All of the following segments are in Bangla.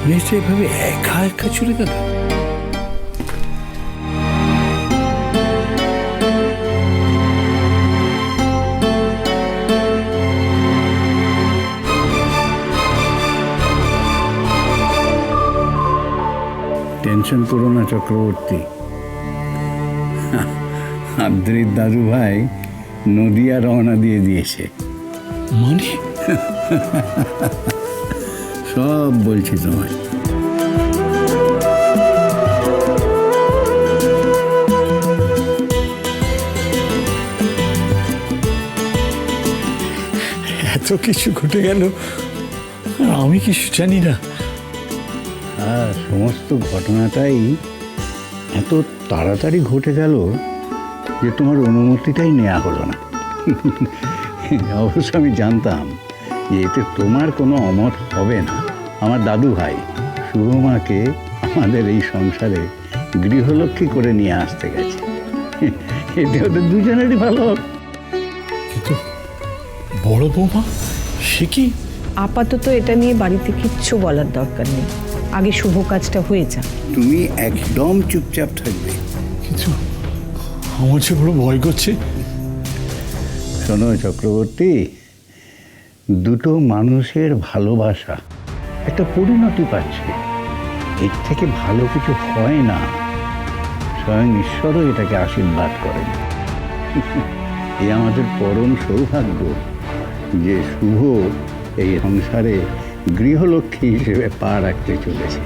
মেয়েটা এভাবে একা একা চলে গেল। টেনশন করো না চক্রবর্তী, আদ্রির দাদু ভাই নদিয়া রওনা দিয়ে দিয়েছে। মানে সব বলছি তোমায়। এত কিছু ঘটে গেল, আমি কিছু জানি না। আর সমস্ত ঘটনাটাই এত তাড়াতাড়ি ঘটে গেল যে তোমার অনুমতিটাই নেওয়া হলো না। অবশ্য আমি জানতাম যে এতে তোমার কোনো অমত হবে না। আমার দাদু ভাই শুভমাকে আমাদের এই সংসারে গৃহলক্ষ্মী করে নিয়ে আসতে গেছে। এতে ওদের দুজনেরই ভালো হবে। কিন্তু বড় বৌমা সে কি? আপাতত এটা নিয়ে বাড়িতে কিচ্ছু বলার দরকার নেই, আগে শুভ কাজটা হয়ে যাক। তুমি একদম চুপচাপ থাকবে। কিন্তু আমার যে বড় ভয় করছে। শোনো চক্রবর্তী, দুটো মানুষের ভালোবাসা একটা পরিণতি পাচ্ছে, এর থেকে ভালো কিছু হয় না। স্বয়ং ঈশ্বরও এটাকে আশীর্বাদ করেন। এ আমাদের পরম সৌভাগ্য যে শুভ এই সংসারে গৃহলক্ষ্মী হিসেবে পা রাখতে চলেছে।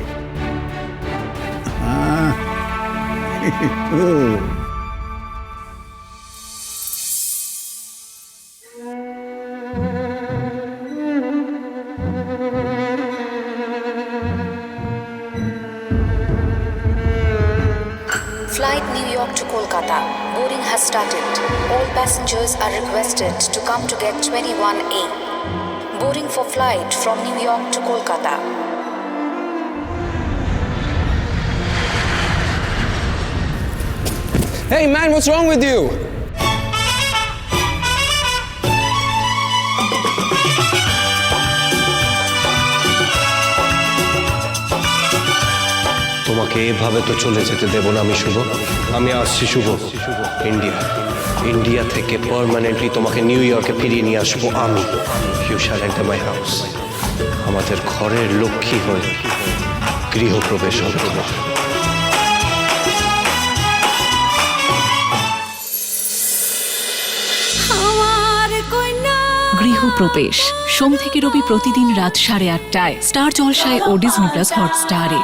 Flight New York to Kolkata. Boarding has started. All passengers are requested to come to gate 21A. Boarding for flight from New York to Kolkata. Hey man, what's wrong with you? তোমাকে এভাবে তো চলে যেতে দেব না আমি শুভ। আমি আসছি শুভ ইন্ডিয়া থেকে পার্মানেন্টলি তোমাকে নিউ ইয়র্কে ফিরিয়ে নিয়ে আসবো আমি। You shall enter my house. আমাদের ঘরের লক্ষ্মী হয়ে গৃহপ্রবেশ হবে তোমার। গৃহপ্রবেশ সোম থেকে রবি প্রতিদিন রাত 8:30টায় স্টার জলসায় ও ডিজনি প্লাস হটস্টারে।